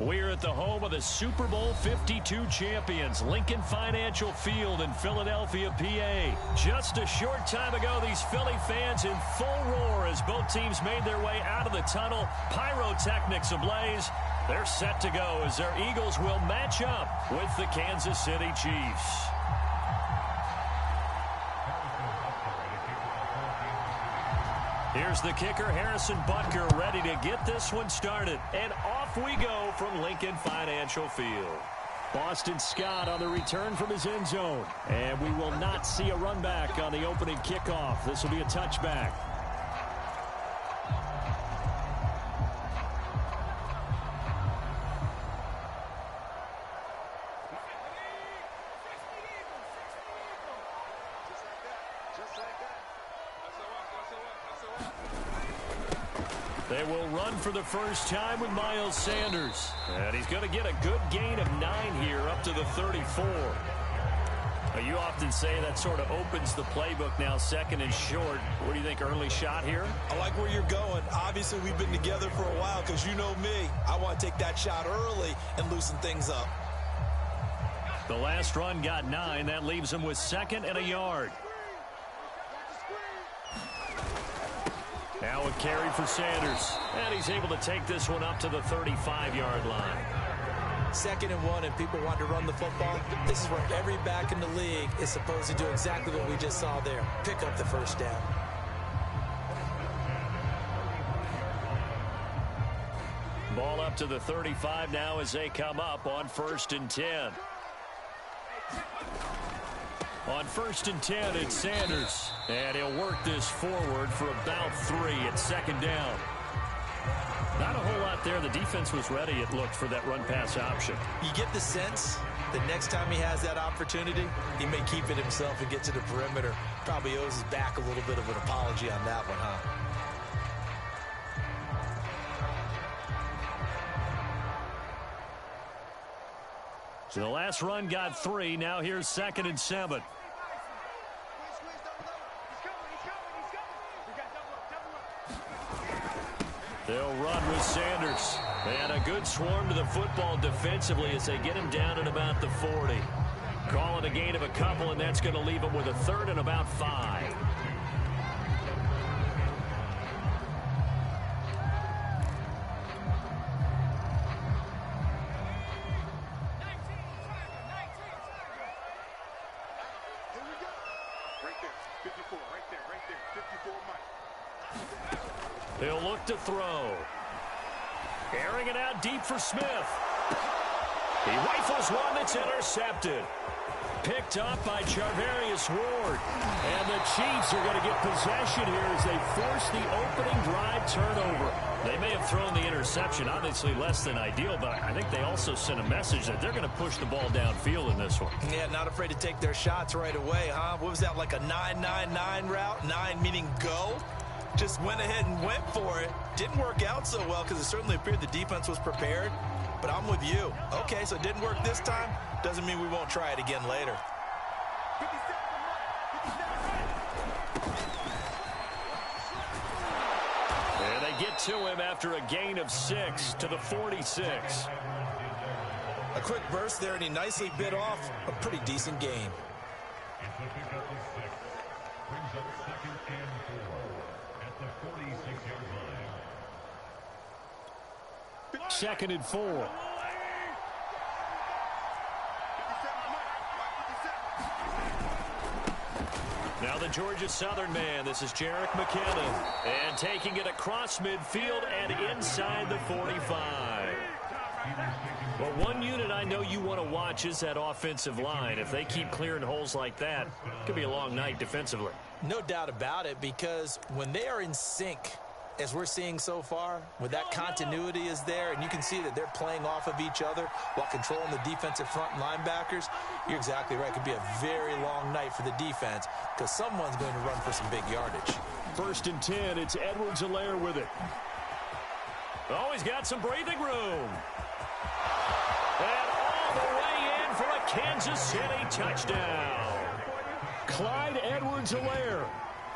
We're at the home of the Super Bowl 52 champions, Lincoln Financial Field in Philadelphia, PA. Just a short time ago, these Philly fans in full roar as both teams made their way out of the tunnel. Pyrotechnics ablaze. They're set to go as their Eagles will match up with the Kansas City Chiefs. Here's the kicker, Harrison Butker, ready to get this one started. And off we go from Lincoln Financial Field. Boston Scott on the return from his end zone. And we will not see a run back on the opening kickoff. This will be a touchback. They will run for the first time with Miles Sanders. And he's going to get a good gain of 9 here up to the 34. You often say that sort of opens the playbook now, second and short. What do you think, early shot here? I like where you're going. Obviously, we've been together for a while because you know me. I want to take that shot early and loosen things up. The last run got 9. That leaves him with 2nd and a yard. Now a carry for Sanders. And he's able to take this one up to the 35-yard line. 2nd and 1, and people want to run the football. This is where every back in the league is supposed to do exactly what we just saw there. Pick up the first down. Ball up to the 35 now as they come up on 1st and 10. On 1st and 10, it's Sanders. And he'll work this forward for about 3 at 2nd down. Not a whole lot there. The defense was ready, it looked, for that run-pass option. You get the sense that next time he has that opportunity, he may keep it himself and get to the perimeter. Probably owes his back a little bit of an apology on that one, huh? So the last run got 3. Now here's 2nd and 7. They'll run with Sanders. And a good swarm to the football defensively as they get him down at about the 40. Call it a gain of a couple, and that's going to leave him with a 3rd and about 5. He'll look to throw. Airing it out deep for Smith. He rifles one that's intercepted. Picked up by Charvarius Ward. And the Chiefs are going to get possession here as they force the opening drive turnover. They may have thrown the interception, obviously less than ideal, but I think they also sent a message that they're going to push the ball downfield in this one. Yeah, not afraid to take their shots right away, huh? What was that, like a 9-9-9 route? 9 meaning go? Just went ahead and went for it. Didn't work out so well because it certainly appeared the defense was prepared. But I'm with you. Okay, so it didn't work this time. Doesn't mean we won't try it again later. And they get to him after a gain of 6 to the 46. A quick burst there, and he nicely bit off a pretty decent gain. 2nd and 4. Now the Georgia Southern man. This is Jerick McKinnon. And taking it across midfield and inside the 45. Well, one unit I know you want to watch is that offensive line. If they keep clearing holes like that, it could be a long night defensively. No doubt about it, because when they are in sync, as we're seeing so far, when that continuity is there, and you can see that they're playing off of each other while controlling the defensive front linebackers, you're exactly right. It could be a very long night for the defense because someone's going to run for some big yardage. 1st and 10, it's Edwards-Helaire with it. Oh, he's got some breathing room. And all the way in for a Kansas City touchdown. Clyde Edwards-Helaire.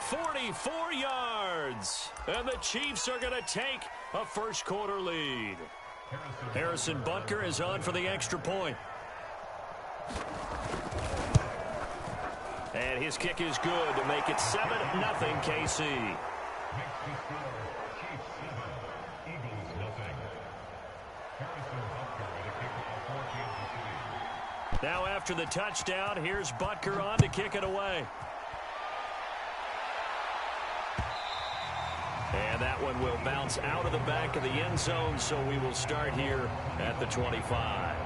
44 yards. And the Chiefs are going to take a first quarter lead. Harrison Butker is on for the extra point. And his kick is good to make it 7-0 KC. Now after the touchdown, here's Butker on to kick it away. And that one will bounce out of the back of the end zone, so we will start here at the 25.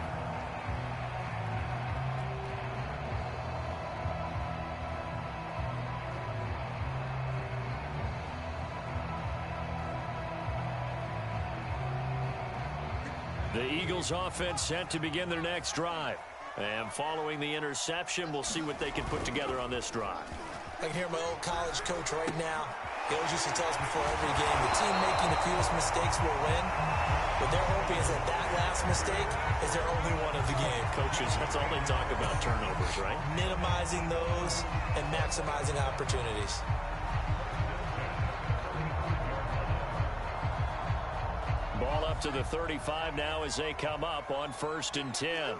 The Eagles offense set to begin their next drive. And following the interception, we'll see what they can put together on this drive. I can hear my old college coach right now. He always used to tell us before every game, the team making the fewest mistakes will win. What they're hoping is that that last mistake is their only one of the game. Coaches, that's all they talk about, turnovers, right? Minimizing those and maximizing opportunities. Ball up to the 35 now as they come up on 1st and 10.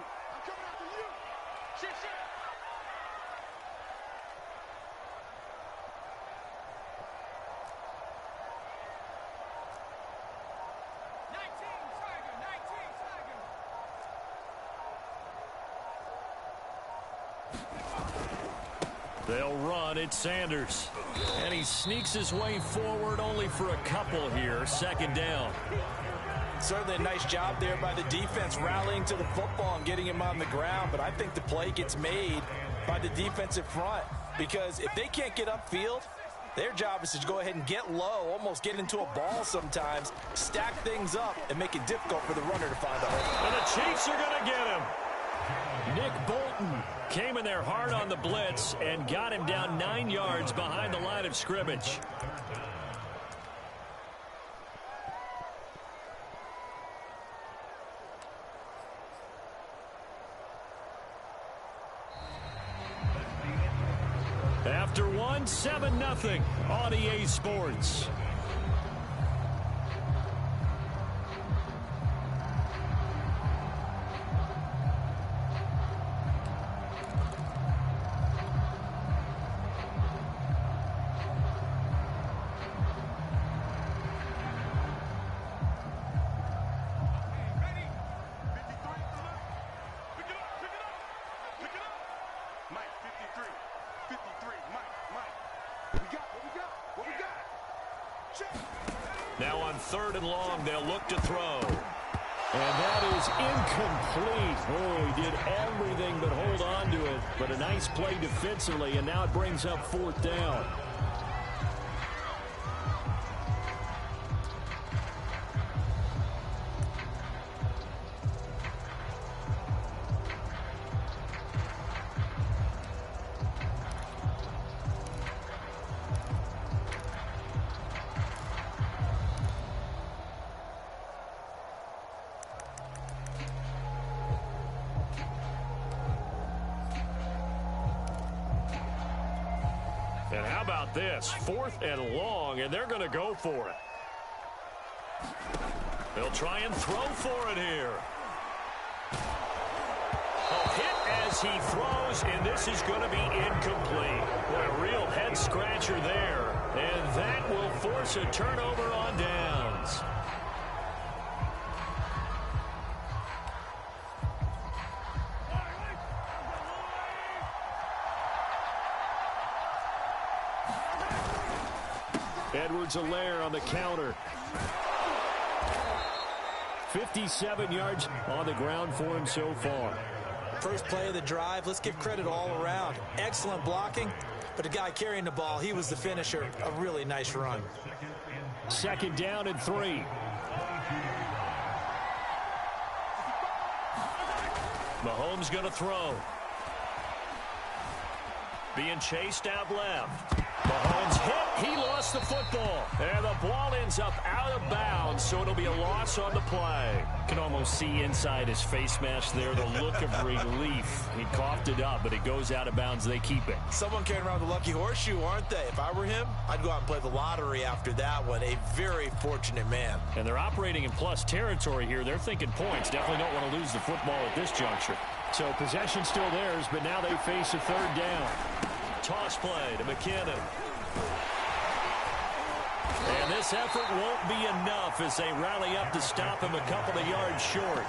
They'll run. It's Sanders. And he sneaks his way forward only for a couple here. 2nd down. Certainly a nice job there by the defense rallying to the football and getting him on the ground. But I think the play gets made by the defensive front. Because if they can't get upfield, their job is to go ahead and get low, almost get into a ball sometimes, stack things up, and make it difficult for the runner to find a hole. And the Chiefs are going to get him. Nick Bolton came in there hard on the blitz and got him down 9 yards behind the line of scrimmage. After one, 7-0 on EA Sports. Now on 3rd and long, they'll look to throw. And that is incomplete. Oh, he did everything but hold on to it. But a nice play defensively, and now it brings up 4th down. And how about this? 4th and long, and they're going to go for it. They'll try and throw for it here. A hit as he throws, and this is going to be incomplete. What a real head-scratcher there. And that will force a turnover on downs. Edwards-Helaire on the counter. 57 yards on the ground for him so far. First play of the drive, let's give credit all around. Excellent blocking, but the guy carrying the ball, he was the finisher. A really nice run. 2nd down and 3. Mahomes going to throw. Being chased out left. Mahomes hit. He lost the football. And the ball ends up out of bounds, so it'll be a loss on the play. You can almost see inside his face mask there the look of relief. He coughed it up, but it goes out of bounds. They keep it. Someone carrying around the lucky horseshoe, aren't they? If I were him, I'd go out and play the lottery after that one. A very fortunate man. And they're operating in plus territory here. They're thinking points. Definitely don't want to lose the football at this juncture. So possession still theirs, but now they face a third down. Toss play to McKinnon. And this effort won't be enough as they rally up to stop him a couple of yards short.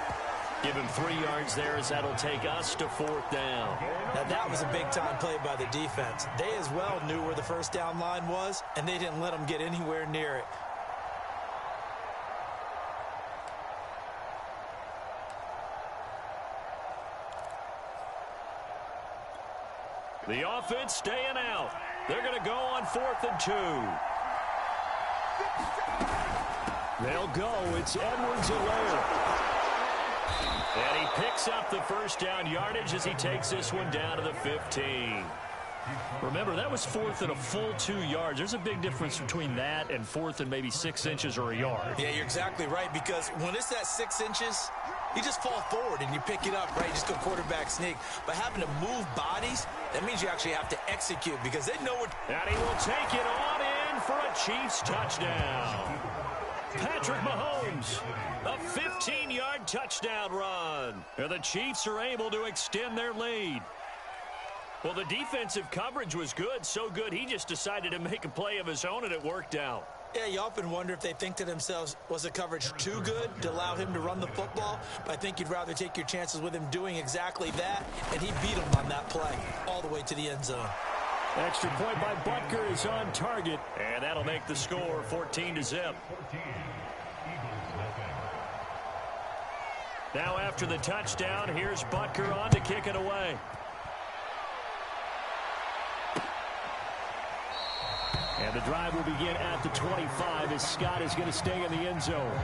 Give him 3 yards there as that'll take us to 4th down. Now that was a big-time play by the defense. They as well knew where the first down line was, and they didn't let them get anywhere near it. The offense staying out. They're going to go on 4th and 2. They'll go. It's Edwards-Helaire. And he picks up the first down yardage as he takes this one down to the 15. Remember, that was 4th and a full 2 yards. There's a big difference between that and 4th and maybe 6 inches or a yard. Yeah, you're exactly right, because when it's that 6 inches, you just fall forward and you pick it up, right? You just go quarterback sneak. But having to move bodies, that means you actually have to execute because they know what. And he will take it on in for a Chiefs touchdown. Patrick Mahomes, a 15-yard touchdown run. And the Chiefs are able to extend their lead. Well, the defensive coverage was good, so good he just decided to make a play of his own, and it worked out. Yeah, you often wonder if they think to themselves, was the coverage too good to allow him to run the football? But I think you'd rather take your chances with him doing exactly that, and he beat him on that play all the way to the end zone. Extra point by Butker is on target, and that'll make the score 14-0. Now after the touchdown, here's Butker on to kick it away. And the drive will begin at the 25 as Scott is going to stay in the end zone.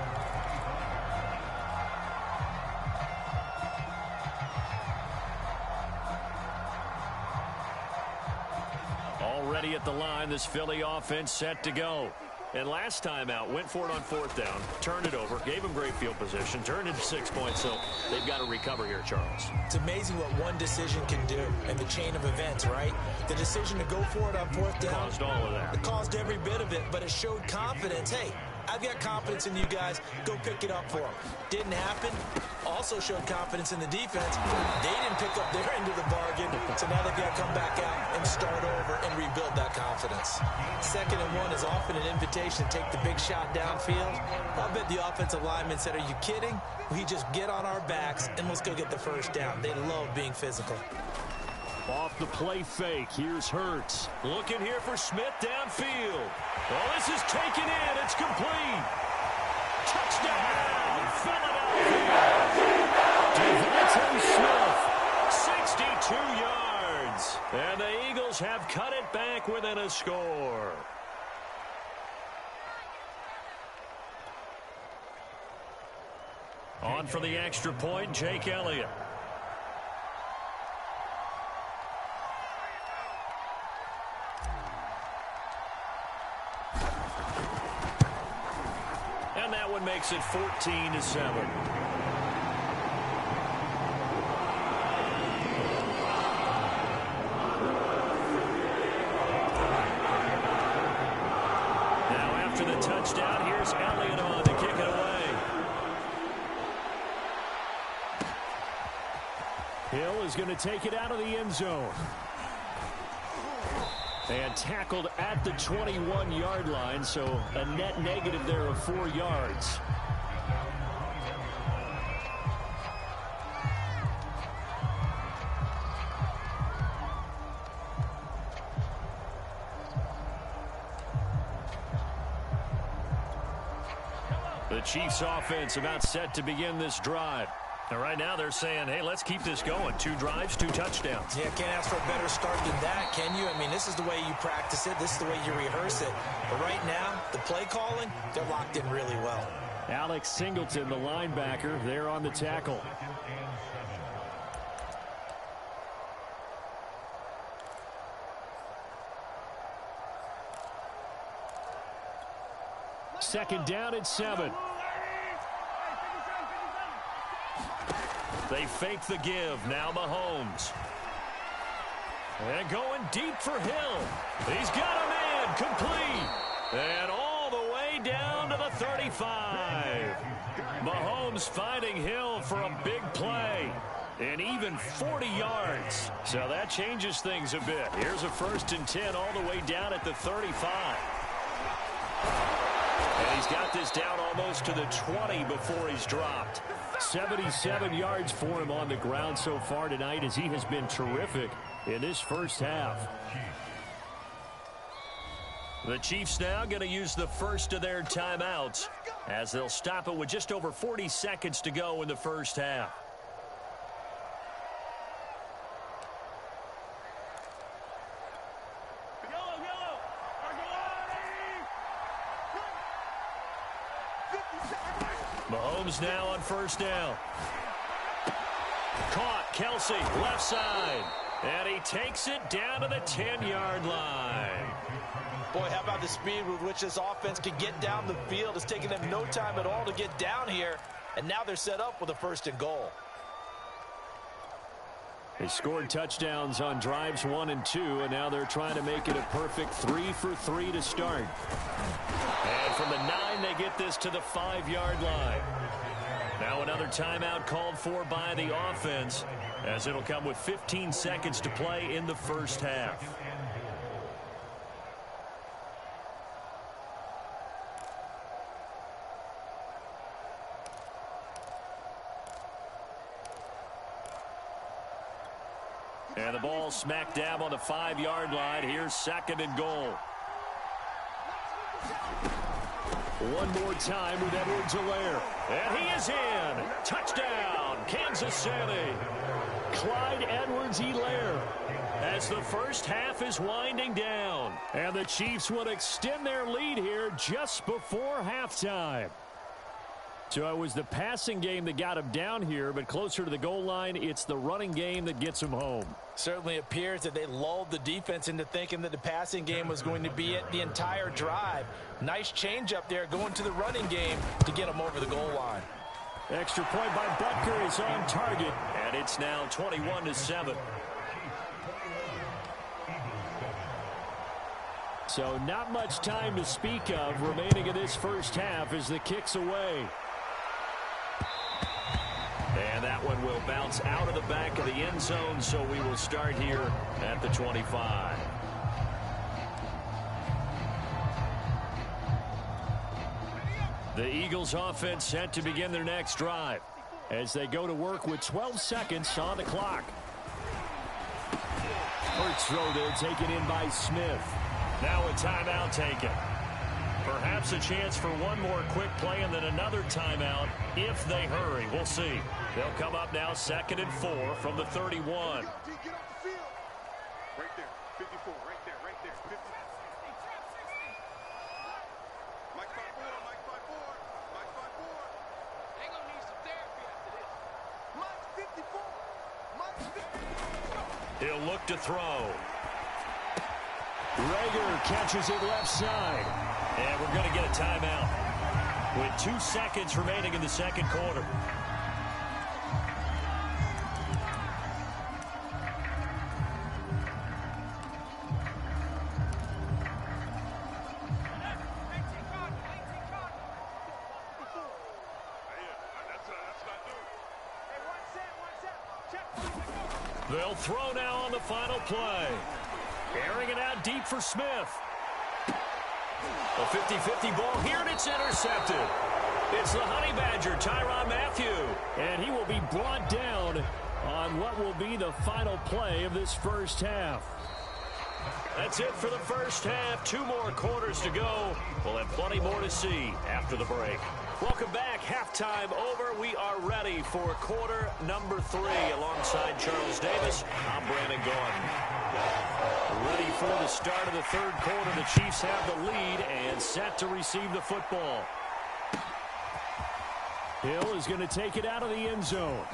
Already at the line, this Philly offense set to go. And last time out, went for it on 4th down, turned it over, gave them great field position, turned it to 6 points, so they've got to recover here, Charles. It's amazing what one decision can do in the chain of events, right? The decision to go for it on 4th down. Caused all of that. It caused every bit of it, but it showed confidence. Hey, I've got confidence in you guys. Go pick it up for them. Didn't happen. Also showed confidence in the defense. They didn't pick up their end of the bargain, so now they've got to come back out and start over and rebuild that confidence. 2nd and 1 is often an invitation to take the big shot downfield. I'll bet the offensive lineman said, are you kidding? We just get on our backs and let's go get the first down. They love being physical. Off the play fake, here's Hurts. Looking here for Smith downfield. Well, this is taken in. It's complete. Touchdown, Philadelphia. Devontae Smith, 62 yards. And the Eagles have cut it back within a score. On for the extra point, Jake Elliott. And that one makes it 14-7. Touchdown. Here's Elliott on to kick it away. Hill is going to take it out of the end zone. And tackled at the 21-yard line, so a net negative there of 4 yards. The Chiefs offense about set to begin this drive. And right now they're saying, hey, let's keep this going. 2 drives, 2 touchdowns. Yeah, can't ask for a better start than that, can you? I mean, this is the way you practice it. This is the way you rehearse it. But right now, the play calling, they're locked in really well. Alex Singleton, the linebacker, there on the tackle. second down and 7. They fake the give. Now Mahomes. And going deep for Hill. He's got him in. Complete. And all the way down to the 35. Mahomes finding Hill for a big play. And even 40 yards. So that changes things a bit. Here's a 1st and 10 all the way down at the 35. And he's got this down almost to the 20 before he's dropped. 77 yards for him on the ground so far tonight as he has been terrific in this first half. The Chiefs now going to use the first of their timeouts as they'll stop it with just over 40 seconds to go in the first half. Mahomes now on 1st down. Caught. Kelsey, left side. And he takes it down to the 10-yard line. Boy, how about the speed with which this offense can get down the field? It's taken them no time at all to get down here. And now they're set up with a 1st and goal. They scored touchdowns on drives 1 and 2, and now they're trying to make it a perfect 3 for 3 to start. And from the 9, they get this to the 5-yard line. Now another timeout called for by the offense, as it'll come with 15 seconds to play in the first half. And the ball smack dab on the 5-yard line. Here's 2nd and goal. One more time with Edwards-Helaire. And he is in. Touchdown, Kansas City. Clyde Edwards-Helaire. As the first half is winding down. And the Chiefs will extend their lead here just before halftime. So it was the passing game that got him down here, but closer to the goal line, it's the running game that gets him home. Certainly appears that they lulled the defense into thinking that the passing game was going to be it the entire drive. Nice change up there going to the running game to get him over the goal line. Extra point by Butker is on target, and it's now 21-7. So not much time to speak of remaining in this first half as the kick's away. And that one will bounce out of the back of the end zone, so we will start here at the 25. The Eagles offense set to begin their next drive as they go to work with 12 seconds on the clock. First throw there taken in by Smith. Now a timeout taken. Perhaps a chance for one more quick play and then another timeout if they hurry. We'll see. They'll come up now 2nd and 4 from the 31. Right there, 54, right there, 50. Mike 5-4, Mike 5-4, Mike 5-4. They gonna need some therapy after this. Mike 54, Mike 54. He'll look to throw. Rager catches it left side. And we're going to get a timeout with 2 seconds remaining in the second quarter. They'll throw now on the final play. Airing it out deep for Smith. A 50-50 ball here, and it's intercepted. It's the Honey Badger, Tyrann Mathieu. And he will be brought down on what will be the final play of this first half. That's it for the first half. 2 more quarters to go. We'll have plenty more to see after the break. Welcome back. Halftime over. We are ready for quarter number 3. Alongside Charles Davis, I'm Brandon Gordon. Ready for the start of the third quarter. The Chiefs have the lead and set to receive the football. Hill is going to take it out of the end zone.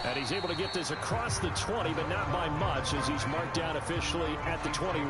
And he's able to get this across the 20, but not by much, as he's marked down officially at the 21.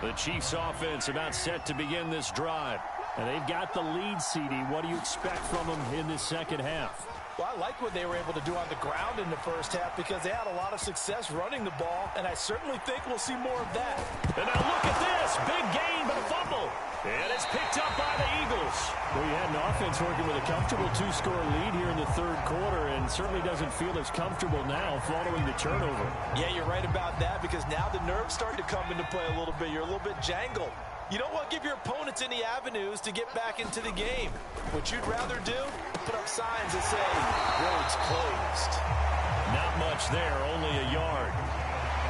The Chiefs offense about set to begin this drive. And they've got the lead, CD. What do you expect from them in this second half? Well, I like what they were able to do on the ground in the first half because they had a lot of success running the ball, and I certainly think we'll see more of that. And now look at this. Big gain, but a fumble. And it's picked up by the Eagles. Well, you had an offense working with a comfortable 2-score lead here in the third quarter and certainly doesn't feel as comfortable now following the turnover. Yeah, you're right about that because now the nerves starting to come into play a little bit. You're a little bit jangled. You don't want to give your opponents any avenues to get back into the game. What you'd rather do, put up signs that say, roads closed. Not much there, only a yard.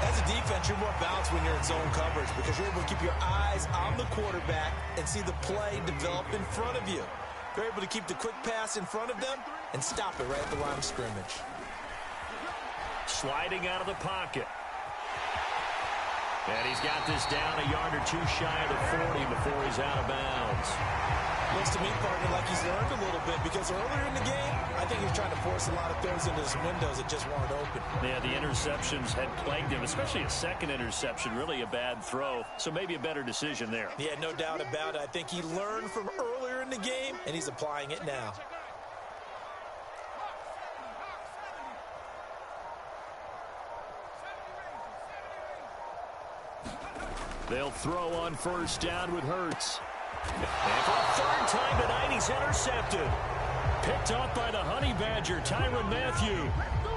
As a defense, you're more balanced when you're in zone coverage because you're able to keep your eyes on the quarterback and see the play develop in front of you. You're able to keep the quick pass in front of them and stop it right at the line of scrimmage. Sliding out of the pocket. And he's got this down a yard or two shy of the 40 before he's out of bounds. Looks to me, partner, like he's learned a little bit because earlier in the game, I think he was trying to force a lot of throws into his windows that just weren't open. Yeah, the interceptions had plagued him, especially a second interception, really a bad throw. So maybe a better decision there. Yeah, no doubt about it. I think he learned from earlier in the game, and he's applying it now. They'll throw on first down with Hurts. And for the third time tonight, he's intercepted. Picked up by the Honey Badger, Tyrann Mathieu.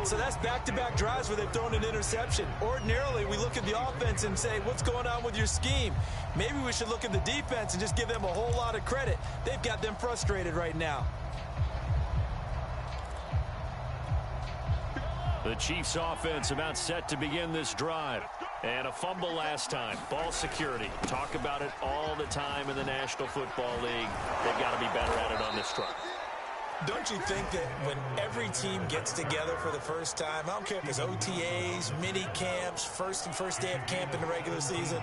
So that's back-to-back drives where they've thrown an interception. Ordinarily, we look at the offense and say, what's going on with your scheme? Maybe we should look at the defense and just give them a whole lot of credit. They've got them frustrated right now. The Chiefs offense about set to begin this drive. And a fumble last time. Ball security. Talk about it all the time in the National Football League. They've got to be better at it on this drive. Don't you think that when every team gets together for the first time, I don't care if it's OTAs, mini camps, first day of camp in the regular season,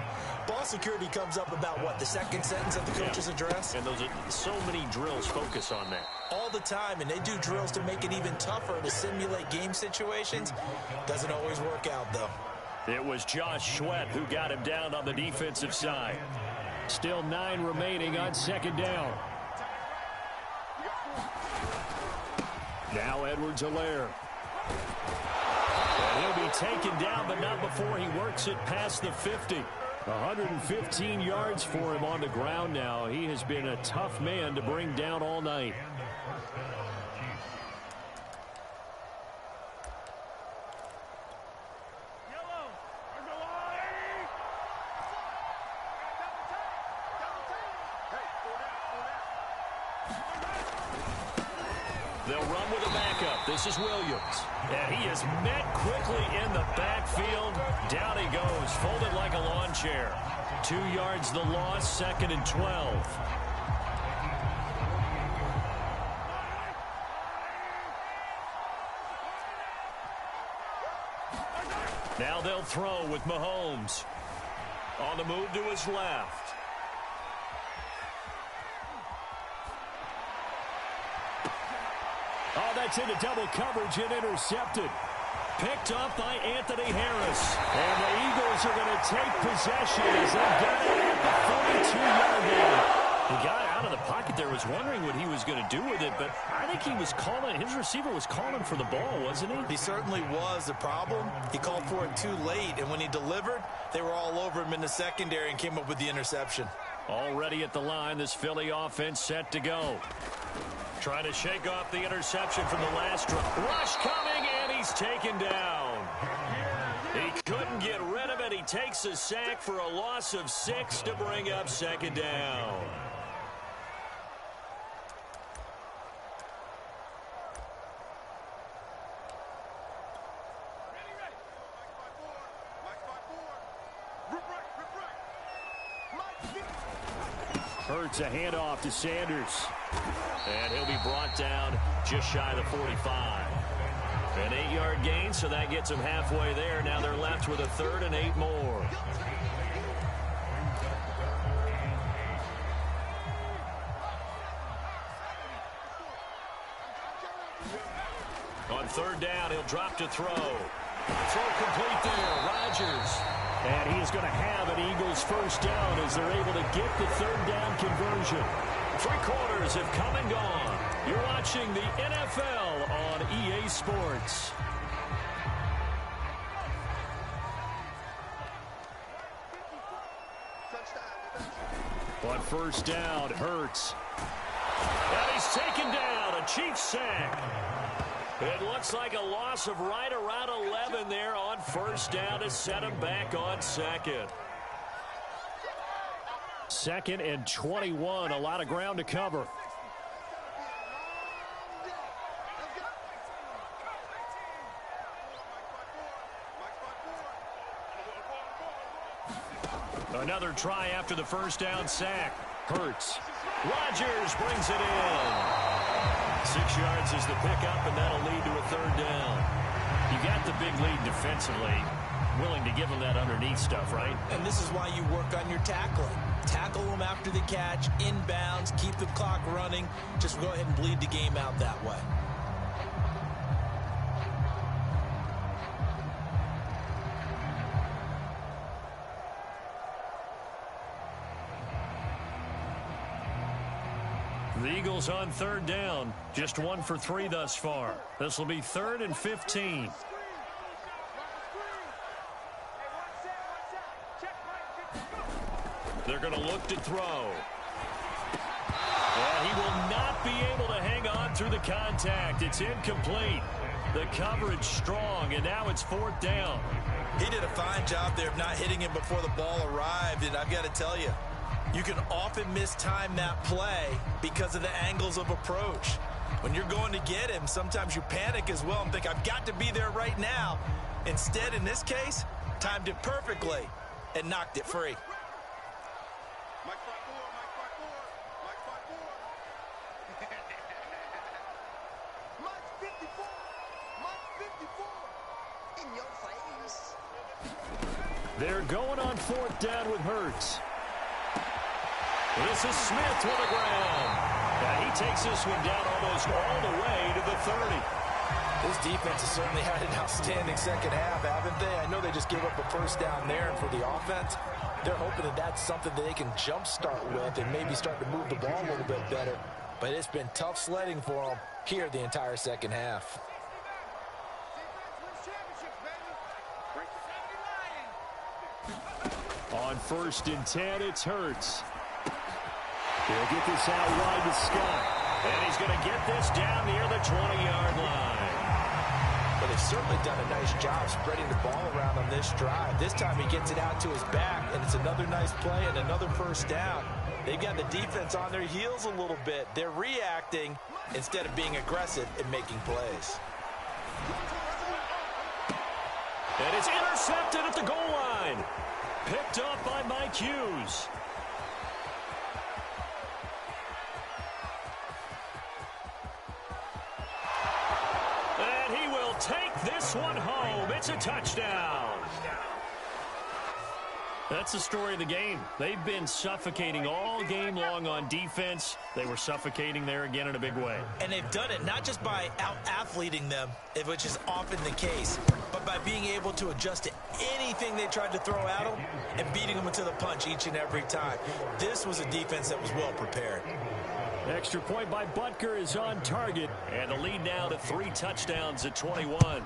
ball security comes up about what, the second sentence of the coach's address? And those are so many drills focus on that. All the time, and they do drills to make it even tougher to simulate game situations. Doesn't always work out, though. It was Josh Sweat who got him down on the defensive side. Still 9 remaining on second down. Now Edwards-Helaire. And he'll be taken down, but not before he works it past the 50. 115 yards for him on the ground now. He has been a tough man to bring down all night. They'll run with a backup. This is Williams. And he is met quickly in the backfield. Down he goes, folded like a lawn chair. 2 yards the loss, 2nd and 12. Now they'll throw with Mahomes. On the move to his left. Oh, that's into double coverage and intercepted. Picked up by Anthony Harris. And the Eagles are going to take possession as they got it at the 42-yard line. The guy out of the pocket there was wondering what he was going to do with it, but I think he was calling, his receiver was calling for the ball, wasn't he? He certainly was. The problem, he called for it too late, and when he delivered, they were all over him in the secondary and came up with the interception. Already at the line, this Philly offense set to go. Trying to shake off the interception from the last drive. Rush coming, and he's taken down. He couldn't get rid of it. He takes a sack for a loss of 6 to bring up 2nd down. Hurts a handoff to Sanders. And he'll be brought down just shy of the 45. An 8-yard gain, so that gets them halfway there. Now they're left with a 3rd and 8 more. On 3rd down, he'll drop to throw. Throw complete there. Rodgers. And he is going to have an Eagles first down as they're able to get the third down conversion. 3 quarters have come and gone. You're watching the NFL on EA Sports. On first down, Hurts. And he's taken down, a Chiefs sack. It looks like a loss of right around 11 there on first down to set him back on second. 2nd and 21, a lot of ground to cover. Another try after the first down sack. Hurts. Rodgers brings it in. 6 yards is the pickup, and that'll lead to a third down. You got the big lead defensively. Willing to give them that underneath stuff, right? And this is why you work on your tackling. Tackle them after the catch, inbounds, keep the clock running. Just go ahead and bleed the game out that way. The Eagles on third down. Just 1 for 3 thus far. This will be 3rd and 15. They're going to look to throw. And he will not be able to hang on through the contact. It's incomplete. The coverage strong, and now it's 4th down. He did a fine job there of not hitting him before the ball arrived, and I've got to tell you, you can often mistime that play because of the angles of approach. When you're going to get him, sometimes you panic as well and think, I've got to be there right now. Instead, in this case, timed it perfectly and knocked it free. They're going on 4th down with Hurts. This is Smith to the ground. And he takes this one down almost all the way to the 30. This defense has certainly had an outstanding second half, haven't they? I know they just gave up a first down there, and for the offense, they're hoping that that's something that they can jumpstart with and maybe start to move the ball a little bit better. But it's been tough sledding for them here the entire second half. On 1st and 10, it's Hurts. He'll get this out wide to Scott. And he's going to get this down near the 20-yard line. But they've certainly done a nice job spreading the ball around on this drive. This time he gets it out to his back, and it's another nice play and another first down. They've got the defense on their heels a little bit. They're reacting instead of being aggressive and making plays. And it's intercepted at the goal line. Picked up by Mike Hughes. And he will take this one home. It's a touchdown. That's the story of the game. They've been suffocating all game long on defense. They were suffocating there again in a big way. And they've done it not just by out-athleting them, which is often the case, but by being able to adjust to anything they tried to throw at them and beating them into the punch each and every time. This was a defense that was well prepared. Extra point by Butker is on target, and the lead now to 3 touchdowns at 21.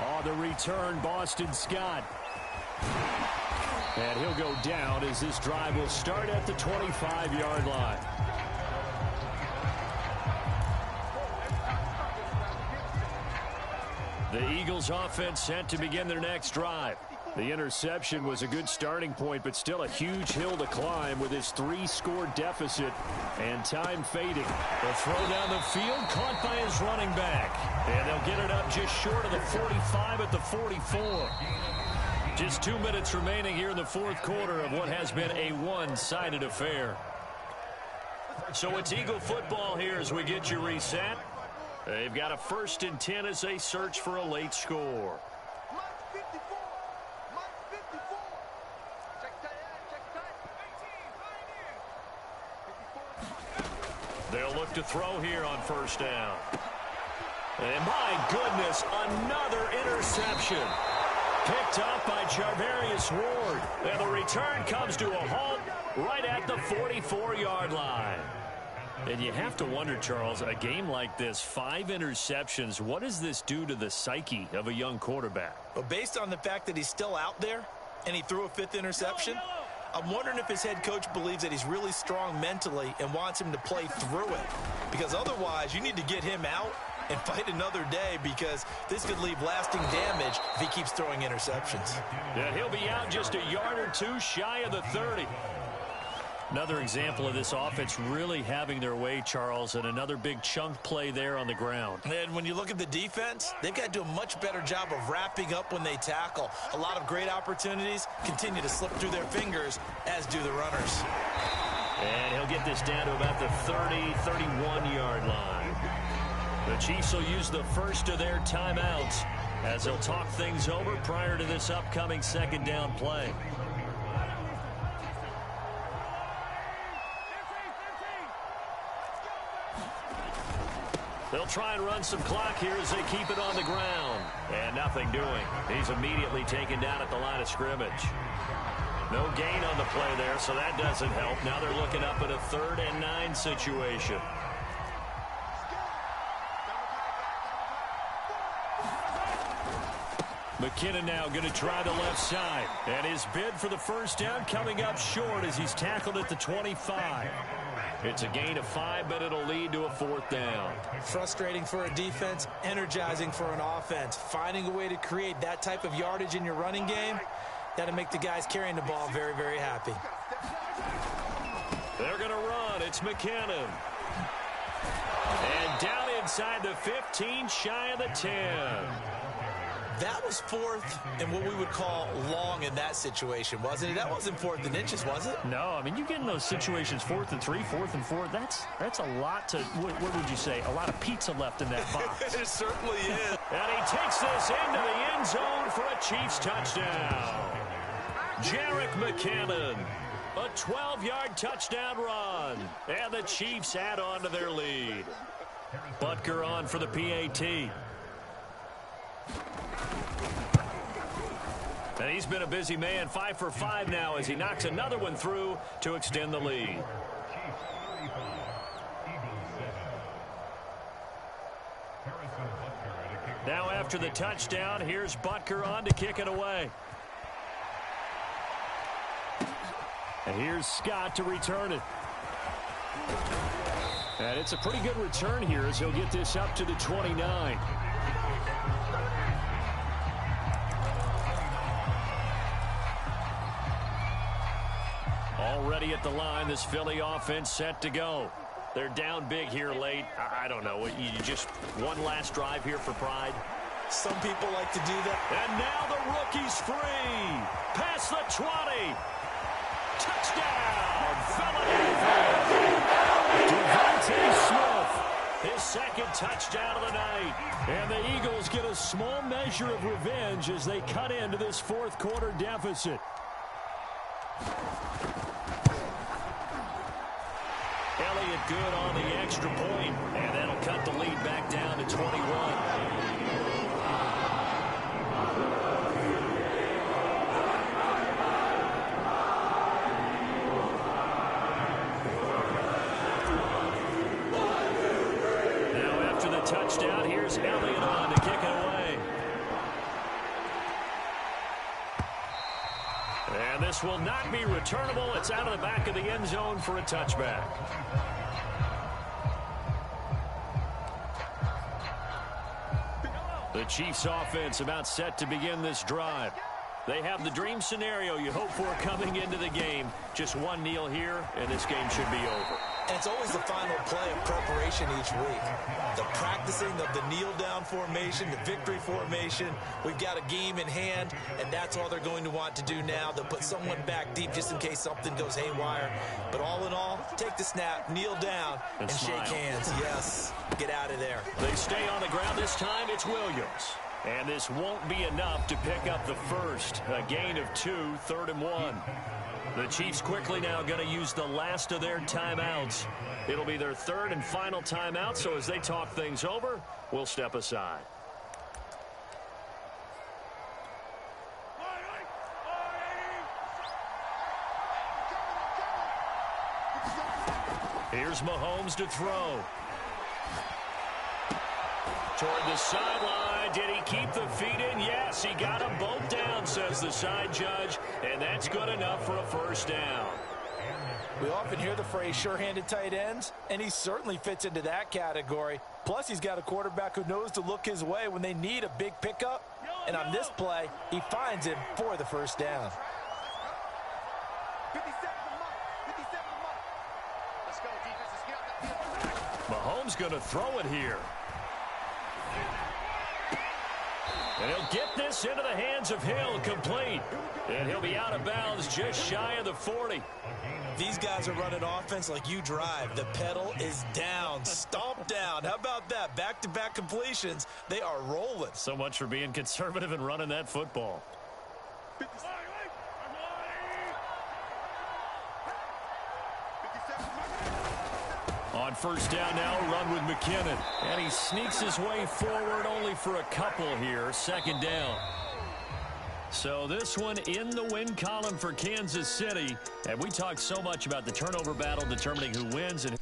On the return, Boston Scott. And he'll go down as this drive will start at the 25-yard line. The Eagles offense set to begin their next drive. The interception was a good starting point, but still a huge hill to climb with his 3-score deficit and time fading. The throw down the field caught by his running back. And they'll get it up just short of the 45 at the 44. Just 2 minutes remaining here in the 4th quarter of what has been a one-sided affair. So it's Eagle football here as we get you reset. They've got a 1st and 10 as they search for a late score. They'll look to throw here on 1st down. And my goodness, another interception. Picked up by Charvarius Ward. And the return comes to a halt right at the 44-yard line. And you have to wonder, Charles, a game like this, 5 interceptions, what does this do to the psyche of a young quarterback? Well, based on the fact that he's still out there and he threw a 5th interception, I'm wondering if his head coach believes that he's really strong mentally and wants him to play through it. Because otherwise, you need to get him out and fight another day, because this could leave lasting damage if he keeps throwing interceptions. Yeah, he'll be out just a yard or two shy of the 30. Another example of this offense really having their way, Charles, and another big chunk play there on the ground. And when you look at the defense, they've got to do a much better job of wrapping up when they tackle. A lot of great opportunities continue to slip through their fingers, as do the runners. And he'll get this down to about the 30, 31-yard line. The Chiefs will use the first of their timeouts as they'll talk things over prior to this upcoming second down play. They'll try and run some clock here as they keep it on the ground. And nothing doing. He's immediately taken down at the line of scrimmage. No gain on the play there, so that doesn't help. Now they're looking up at a 3rd and 9 situation. McKinnon now going to try the left side. And his bid for the first down coming up short as he's tackled at the 25. It's a gain of 5, but it'll lead to a 4th down. Frustrating for a defense, energizing for an offense. Finding a way to create that type of yardage in your running game, that'll make the guys carrying the ball very, very happy. They're going to run. It's McKinnon. And down inside the 15, shy of the 10. That was 4th and what we would call long in that situation, wasn't it? That wasn't 4th and inches, was it? No, I mean, you get in those situations, 4th and 3, 4th and 4. That's a lot to, what would you say, a lot of pizza left in that box. It certainly is. And he takes this into the end zone for a Chiefs touchdown. Jerick McKinnon, a 12-yard touchdown run. And the Chiefs add on to their lead. Butker on for the PAT. And he's been a busy man, 5 for 5 now as he knocks another one through to extend the lead. Now after the touchdown, here's Butker on to kick it away. And here's Scott to return it. And it's a pretty good return here as he'll get this up to the 29. Already at the line, this Philly offense set to go. They're down big here late. I don't know. You just one last drive here for pride. Some people like to do that. And now the rookie's free. Past the 20. Touchdown, Philadelphia. Devontae Smith, his second touchdown of the night. And the Eagles get a small measure of revenge as they cut into this 4th quarter deficit. Elliott good on the extra point, and that'll cut the lead back down to 21. Now after the touchdown, here's Elliott on to kick it away. And this will not be returnable. It's out of the back of the end zone for a touchback. The Chiefs offense about set to begin this drive. They have the dream scenario you hope for coming into the game. Just one kneel here, and this game should be over. And it's always the final play of preparation each week. The practicing of the kneel-down formation, the victory formation. We've got a game in hand, and that's all they're going to want to do now. They'll put someone back deep just in case something goes haywire. But all in all, take the snap, kneel down, and shake hands. Yes, get out of there. They stay on the ground this time. It's Williams. And this won't be enough to pick up the first. A gain of 2, 3rd and 1. The Chiefs quickly now going to use the last of their timeouts. It'll be their 3rd and final timeout, so as they talk things over, we'll step aside. Here's Mahomes to throw. Toward the sideline. Did he keep the feet in? Yes, he got them both down, says the side judge, and that's good enough for a first down. We often hear the phrase sure-handed tight ends, and he certainly fits into that category. Plus, he's got a quarterback who knows to look his way when they need a big pickup. And on this play, he finds him for the first down. 57 a month. 57 a month. Let's go, defense. Let's get out the field. Mahomes going to throw it here. And he'll get this into the hands of Hill, complete. And he'll be out of bounds just shy of the 40. These guys are running offense like you drive. The pedal is down, stomp down. How about that? Back-to-back completions. They are rolling. So much for being conservative and running that football. On first down now, a run with McKinnon. And he sneaks his way forward only for a couple here. 2nd down. So this one in the win column for Kansas City. And we talked so much about the turnover battle determining who wins. And